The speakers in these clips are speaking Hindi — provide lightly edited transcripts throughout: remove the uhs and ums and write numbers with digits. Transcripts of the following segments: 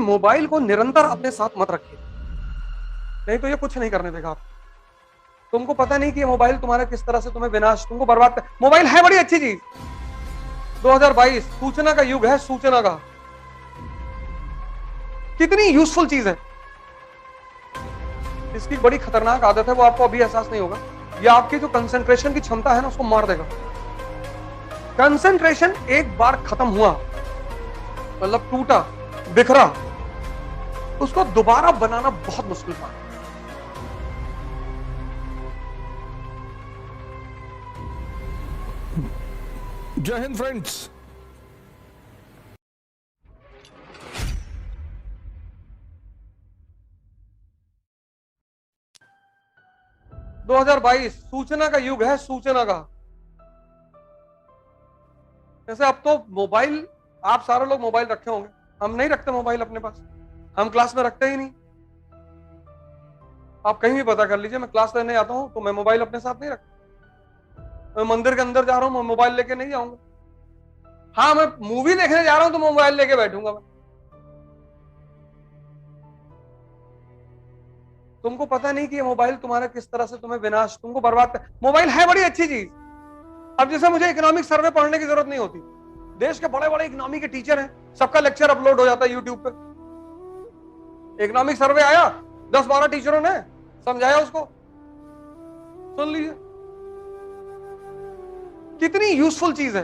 मोबाइल को निरंतर अपने साथ मत रखिए, नहीं तो ये कुछ नहीं करने देगा आपको। तुमको पता नहीं कि ये मोबाइल तुम्हारा किस तरह से तुम्हें विनाश, तुमको बर्बाद कर। मोबाइल है बड़ी अच्छी चीज। 2022 सूचना का युग है, सूचना का कितनी यूजफुल चीज है। इसकी बड़ी खतरनाक आदत है, वो आपको अभी एहसास नहीं होगा। ये आपकी जो कंसंट्रेशन की क्षमता है ना, उसको मार देगा। कंसंट्रेशन एक बार खत्म हुआ, मतलब टूटा, बिखरा, उसको दोबारा बनाना बहुत मुश्किल था। जय हिंद फ्रेंड्स। दो 2022 सूचना का युग है, सूचना का। जैसे अब तो मोबाइल, आप सारे लोग मोबाइल रखे होंगे, हम नहीं रखते मोबाइल अपने पास, हम क्लास में रखते ही नहीं। आप कहीं भी पता कर लीजिए, मैं क्लास लेने आता हूं तो मैं मोबाइल अपने साथ नहीं रखता। मैं मंदिर के अंदर जा रहा हूं, मैं मोबाइल लेके नहीं जाऊंगा। हाँ, मैं मूवी देखने जा रहा हूं तो मोबाइल लेके बैठूंगा मैं। तुमको पता नहीं कि ये मोबाइल तुम्हारा किस तरह से तुम्हें विनाश, तुमको बर्बाद कर। मोबाइल है बड़ी अच्छी चीज। अब जैसे मुझे इकोनॉमिक सर्वे पढ़ने की जरूरत नहीं होती, देश के बड़े बड़े इकोनॉमी के टीचर हैं, सबका लेक्चर अपलोड हो जाता है यूट्यूब पे। इकोनॉमिक सर्वे आया, 10-12 टीचरों ने समझाया, उसको सुन लीजिए। कितनी यूजफुल चीज है।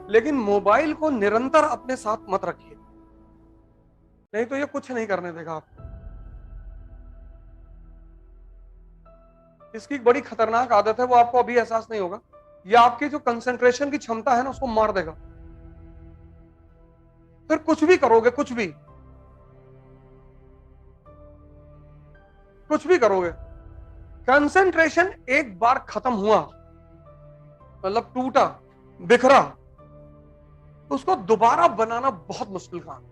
लेकिन मोबाइल को निरंतर अपने साथ मत रखिए, नहीं तो ये कुछ नहीं करने देगा आपको। इसकी बड़ी खतरनाक आदत है, वो आपको अभी एहसास नहीं होगा। ये आपकी जो कंसंट्रेशन की क्षमता है ना, उसको मार देगा। फिर कुछ भी करोगे, कुछ भी करोगे, कंसंट्रेशन एक बार खत्म हुआ, मतलब टूटा, बिखरा, उसको दोबारा बनाना बहुत मुश्किल काम।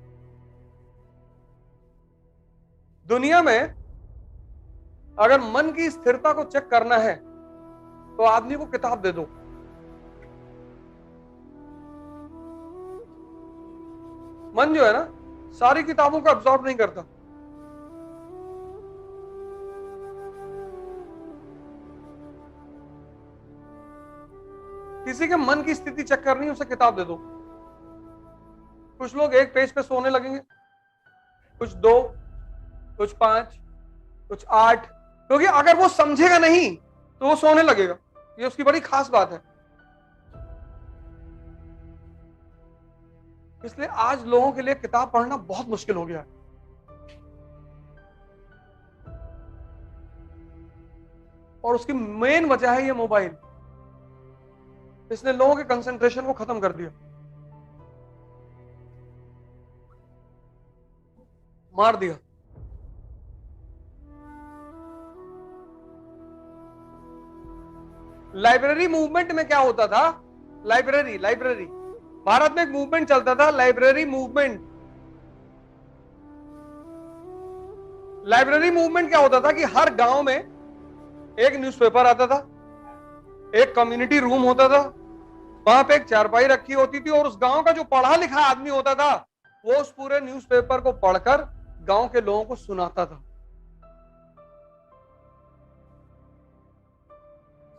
दुनिया में अगर मन की स्थिरता को चेक करना है तो आदमी को किताब दे दो। मन जो है ना, सारी किताबों को अब्सॉर्ब नहीं करता। किसी के मन की स्थिति चेक करनी है, उसे किताब दे दो। कुछ लोग एक पेज पे सोने लगेंगे, कुछ 2, कुछ 5, कुछ 8, क्योंकि अगर वो समझेगा नहीं तो वो सोने लगेगा। ये उसकी बड़ी खास बात है। इसलिए आज लोगों के लिए किताब पढ़ना बहुत मुश्किल हो गया है। और उसकी मेन वजह है ये मोबाइल। इसने लोगों के कंसंट्रेशन को खत्म कर दिया, मार दिया। लाइब्रेरी मूवमेंट में क्या होता था? लाइब्रेरी लाइब्रेरी भारत में एक मूवमेंट चलता था, लाइब्रेरी मूवमेंट। लाइब्रेरी मूवमेंट क्या होता था कि हर गांव में एक न्यूज़पेपर आता था, एक कम्युनिटी रूम होता था, वहां पे एक चारपाई रखी होती थी, और उस गांव का जो पढ़ा लिखा आदमी होता था वो उस पूरे न्यूज़पेपर को पढ़कर गांव के लोगों को सुनाता था।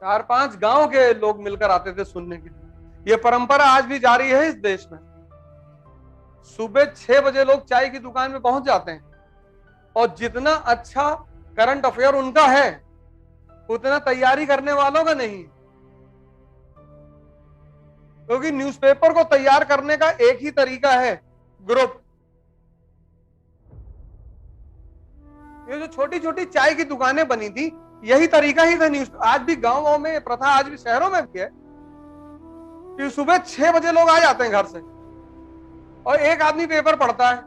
4-5 गांव के लोग मिलकर आते थे सुनने के लिए। यह परंपरा आज भी जारी है इस देश में। सुबह 6 बजे लोग चाय की दुकान में पहुंच जाते हैं, और जितना अच्छा करंट अफेयर उनका है उतना तैयारी करने वालों का नहीं, क्योंकि न्यूज़पेपर को तैयार करने का एक ही तरीका है, ग्रुप। ये जो छोटी छोटी चाय की दुकानें बनी थी, यही तरीका ही था न्यूज। आज भी गांव में प्रथा, आज भी शहरों में भी है कि सुबह 6 बजे लोग आ जाते हैं घर से, और एक आदमी पेपर पढ़ता है,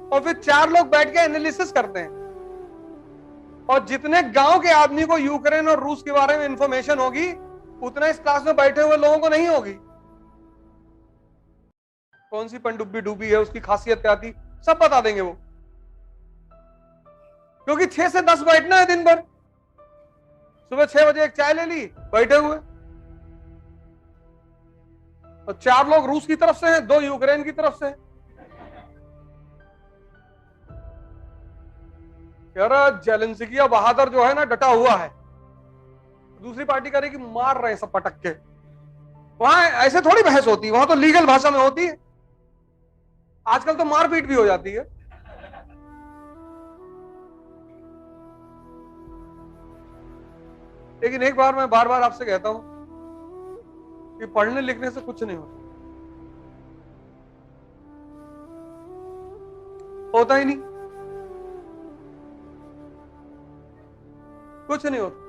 और फिर 4 लोग बैठ के एनालिसिस करते हैं। और जितने गांव के आदमी को यूक्रेन और रूस के बारे में इंफॉर्मेशन होगी, उतना इस क्लास में बैठे हुए लोगों को नहीं होगी। कौन सी पनडुब्बी डूबी है, उसकी खासियत क्या थी, सब बता देंगे वो, क्योंकि 6 से 10 बैठना है दिन भर। सुबह 6 बजे एक चाय ले ली, बैठे हुए। और 4 लोग रूस की तरफ से हैं, 2 यूक्रेन की तरफ से हैं। यार जेलेंस्की बहादुर जो है ना डटा हुआ है, दूसरी पार्टी कह रही कि मार रहे हैं सब पटक के। वहां ऐसे थोड़ी बहस होती है, वहां तो लीगल भाषा में होती है। आजकल तो मारपीट भी हो जाती है। लेकिन एक बार मैं बार बार आपसे कहता हूं कि पढ़ने लिखने से कुछ नहीं होता ही नहीं, कुछ नहीं होता।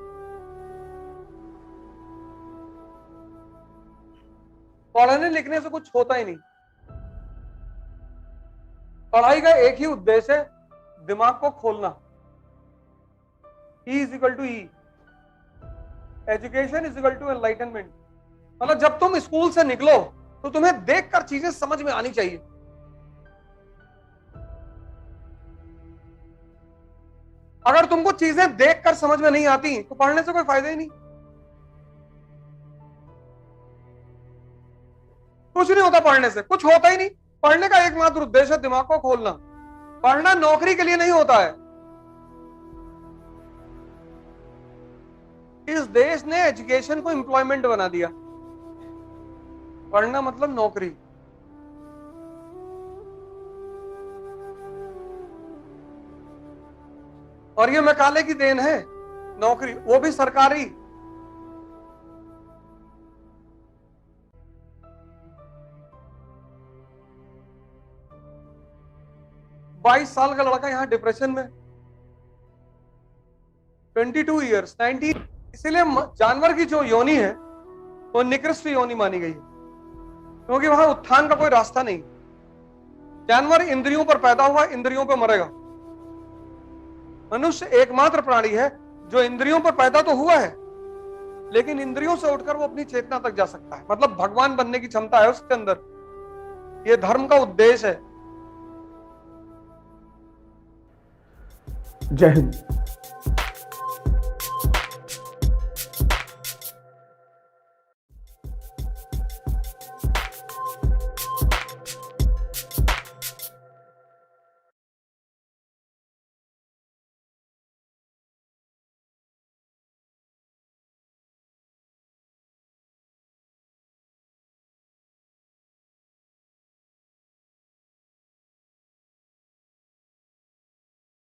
पढ़ने लिखने से कुछ होता ही नहीं। पढ़ाई का एक ही उद्देश्य है, दिमाग को खोलना। E is equal to E, education is equal to enlightenment. मतलब जब तुम स्कूल से निकलो तो तुम्हें देखकर चीजें समझ में आनी चाहिए। अगर तुमको चीजें देखकर समझ में नहीं आती तो पढ़ने से कोई फायदा ही नहीं। कुछ नहीं होता पढ़ने से, कुछ होता ही नहीं। पढ़ने का एकमात्र उद्देश्य है दिमाग को खोलना। पढ़ना नौकरी के लिए नहीं होता है। इस देश ने एजुकेशन को एम्प्लॉयमेंट बना दिया। पढ़ना मतलब नौकरी। और ये मैकाले की देन है, नौकरी, वो भी सरकारी। बाईस साल का लड़का यहां डिप्रेशन में, 22 ईयर्स, 19। इसीलिए जानवर की जो योनि है वो निकृष्ट योनि मानी गई है, क्योंकि वहां उत्थान का कोई रास्ता नहीं। जानवर इंद्रियों पर पैदा हुआ, इंद्रियों पर मरेगा। मनुष्य एकमात्र प्राणी है जो इंद्रियों पर पैदा तो हुआ है, लेकिन इंद्रियों से उठकर वो अपनी चेतना तक जा सकता है। मतलब भगवान बनने की क्षमता है उसके अंदर। ये धर्म का उद्देश्य है। जय हिंद।